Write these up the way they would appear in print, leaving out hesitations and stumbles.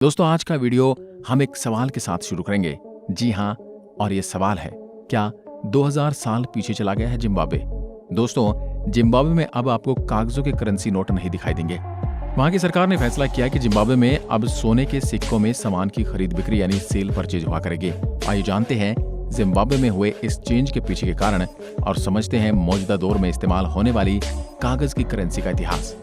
दोस्तों आज का वीडियो हम एक सवाल के साथ शुरू करेंगे। जी हाँ, और ये सवाल है, क्या 2000 साल पीछे चला गया है जिम्बाब्वे? दोस्तों जिम्बाब्वे में अब आपको कागजों के करेंसी नोट नहीं दिखाई देंगे। वहां की सरकार ने फैसला किया कि जिम्बाब्वे में अब सोने के सिक्कों में सामान की खरीद बिक्री यानी सेल परचेज हुआ करेगी। आइए जानते हैं जिम्बाब्वे में हुए इस चेंज के पीछे के कारण और समझते हैं मौजूदा दौर में इस्तेमाल होने वाली कागज की करेंसी का इतिहास।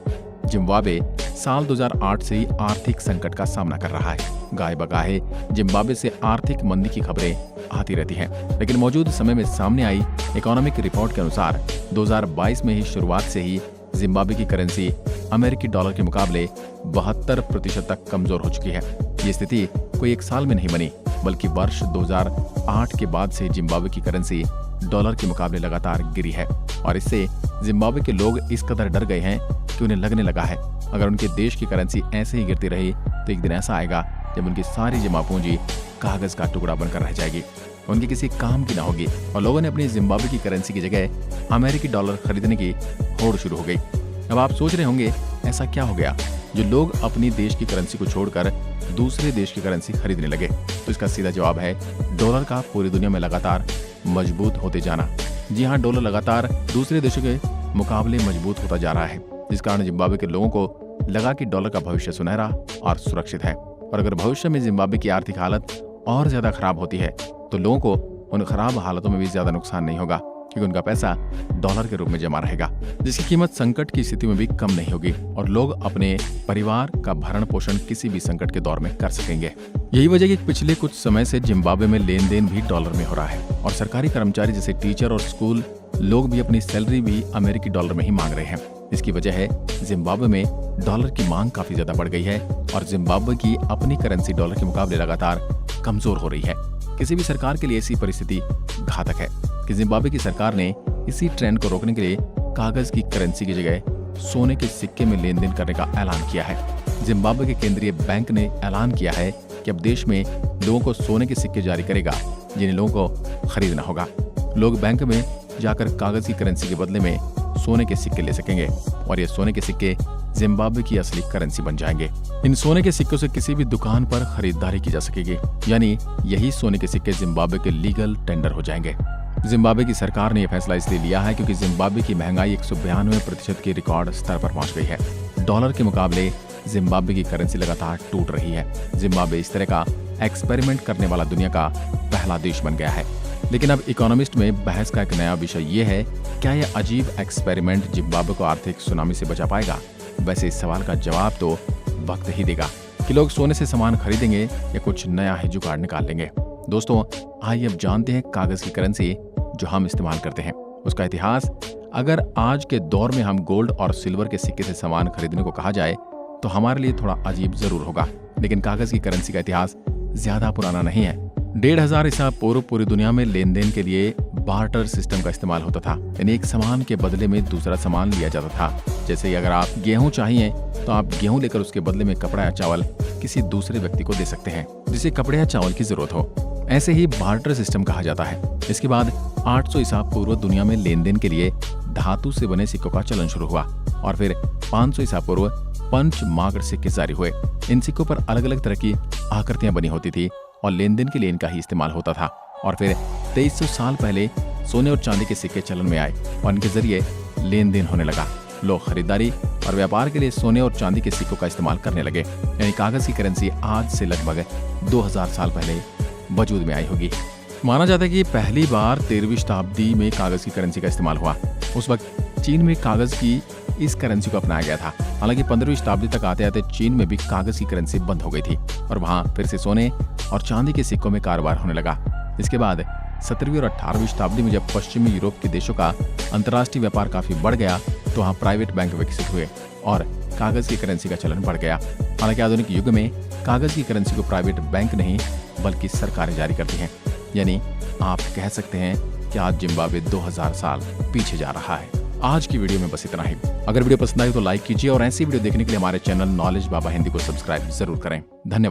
जिम्बाब्वे साल 2008 से ही आर्थिक संकट का सामना कर रहा है। गाहे बगाहे जिम्बाब्वे से आर्थिक मंदी की खबरें आती रहती हैं, लेकिन मौजूद समय में सामने आई इकोनॉमिक रिपोर्ट के अनुसार 2022 में ही शुरुआत से ही जिम्बाब्वे की करेंसी अमेरिकी डॉलर के मुकाबले 72% तक कमजोर हो चुकी है। ये स्थिति कोई एक साल में नहीं बनी, बल्कि वर्ष 2008 के बाद से जिम्बाब्वे की करेंसी डॉलर के मुकाबले लगातार गिरी है और इससे जिम्बाब्वे के लोग इस कदर डर गए हैं कि उन्हें लगने लगा है अगर उनके देश की करेंसी ऐसे ही गिरती रही तो एक दिन ऐसा आएगा जब उनकी सारी जमा पूंजी कागज का टुकड़ा बनकर रह जाएगी, उनकी किसी काम की ना होगी और लोगों ने अपनी जिम्बाब्वे की करेंसी की जगह अमेरिकी डॉलर खरीदने की होड़ शुरू हो गई। अब आप सोच रहे होंगे ऐसा क्या हो गया जो लोग अपनी देश की करेंसी को छोड़कर दूसरे देश की करेंसी खरीदने लगे? तो इसका सीधा जवाब है डॉलर का पूरी दुनिया में लगातार मजबूत होते जाना। जी हाँ, डॉलर लगातार दूसरे देशों के मुकाबले मजबूत होता जा रहा है, जिस कारण जिम्बाब्वे के लोगों को लगा कि डॉलर का भविष्य सुनहरा और सुरक्षित है। और अगर भविष्य में जिम्बाब्वे की आर्थिक हालत और ज्यादा खराब होती है तो लोगों को उन खराब हालतों में भी ज्यादा नुकसान नहीं होगा, क्योंकि उनका पैसा डॉलर के रूप में जमा रहेगा, जिसकी कीमत संकट की स्थिति में भी कम नहीं होगी और लोग अपने परिवार का भरण पोषण किसी भी संकट के दौर में कर सकेंगे। यही वजह कि पिछले कुछ समय से जिम्बाब्वे में लेन देन भी डॉलर में हो रहा है और सरकारी कर्मचारी जैसे टीचर और स्कूल लोग भी अपनी सैलरी भी अमेरिकी डॉलर में ही मांग रहे हैं। इसकी वजह है जिम्बाब्वे में डॉलर की मांग काफी ज्यादा बढ़ गई है और जिम्बाब्वे की अपनी करेंसी डॉलर के मुकाबले लगातार कमजोर हो रही है। किसी भी सरकार के लिए ऐसी परिस्थिति घातक है कि जिम्बाब्वे की सरकार ने इसी ट्रेंड को रोकने के लिए कागज की करेंसी की जगह सोने के सिक्के में लेन देन करने का ऐलान किया है। जिम्बाब्वे के केंद्रीय बैंक ने ऐलान किया है कि अब देश में लोगों को सोने के सिक्के जारी करेगा जिन्हें लोगों को खरीदना होगा। लोग बैंक में जाकर कागज की करेंसी के बदले में सोने के सिक्के ले सकेंगे और ये सोने के सिक्के जिम्बाब्वे की असली करेंसी बन जाएंगे। इन सोने के सिक्कों से किसी भी दुकान पर खरीदारी की जा सकेगी, यानी यही सोने के सिक्के जिम्बाब्वे के लीगल टेंडर हो जाएंगे। जिम्बाब्वे की सरकार ने यह फैसला इसलिए लिया है क्योंकि जिम्बाब्वे की महंगाई 192% के रिकॉर्ड स्तर पर पहुंच गई है। डॉलर के मुकाबले जिम्बाब्वे की करेंसी लगातार टूट रही है। जिम्बाब्वे इस तरह का एक्सपेरिमेंट करने वाला दुनिया का पहला देश बन गया है। लेकिन अब इकोनॉमिस्ट में बहस का एक नया विषय ये है, क्या यह अजीब एक्सपेरिमेंट जिम्बाब्वे को आर्थिक सुनामी से बचा पाएगा? वैसे इस सवाल का जवाब तो वक्त ही देगा कि लोग सोने से सामान खरीदेंगे या कुछ नया ही जुगाड़ निकाल लेंगे। दोस्तों आइए अब जानते हैं कागज की करेंसी जो हम इस्तेमाल करते हैं उसका इतिहास। अगर आज के दौर में हम गोल्ड और सिल्वर के सिक्के से सामान खरीदने को कहा जाए तो हमारे लिए थोड़ा अजीब जरूर होगा, लेकिन कागज की करेंसी का इतिहास ज्यादा पुराना नहीं है। 1500 ईसा पूर्व पूरी दुनिया में लेन देन के लिए बार्टर सिस्टम का इस्तेमाल होता था, यानी एक सामान के बदले में दूसरा सामान लिया जाता था। जैसे अगर आप गेहूं चाहिए तो आप गेहूं लेकर उसके बदले में कपड़ा या चावल किसी दूसरे व्यक्ति को दे सकते हैं जिसे कपड़े या चावल की जरूरत हो। ऐसे ही बार्टर सिस्टम कहा जाता है। इसके बाद 800 ईसा पूर्व दुनिया में लेन देन के लिए धातु से बने सिक्कों का चलन शुरू हुआ और फिर 500 ईसा पूर्व पंच मार्क सिक्के जारी हुए। इन सिक्कों पर अलग अलग तरह की आकृतियां बनी होती थी और लेन देन के लिए इनका ही इस्तेमाल होता था। और फिर 2300 साल पहले सोने और चांदी के सिक्के चलन में आए और इनके जरिए लेन देन होने लगा। लोग खरीदारी और व्यापार के लिए सोने और चांदी के सिक्कों का इस्तेमाल करने लगे, यानी कागज की करेंसी आज से लगभग 2000 साल पहले वजूद में आई होगी। माना जाता है कि पहली बार 13वीं शताब्दी में कागज की करेंसी का इस्तेमाल हुआ। उस वक्त चीन में कागज की इस करेंसी को अपनाया गया था। हालांकि 15वीं शताब्दी तक आते आते चीन में भी कागज की करेंसी बंद हो गई थी और वहां फिर से सोने और चांदी के सिक्कों में कारोबार होने लगा। इसके बाद 17वीं और 18वीं शताब्दी में जब पश्चिमी यूरोप के देशों का अंतर्राष्ट्रीय व्यापार काफी बढ़ गया तो वहाँ प्राइवेट बैंक विकसित हुए और कागज की करेंसी का चलन बढ़ गया। हालांकि आधुनिक युग में कागज की करेंसी को प्राइवेट बैंक नहीं बल्कि सरकारें जारी करती हैं, यानी आप कह सकते हैं कि आज जिम्बाब्वे 2000 साल पीछे जा रहा है। आज की वीडियो में बस इतना ही। अगर वीडियो पसंद आई तो लाइक कीजिए और ऐसी वीडियो देखने के लिए हमारे चैनल नॉलेज बाबा हिंदी को सब्सक्राइब जरूर करें। धन्यवाद।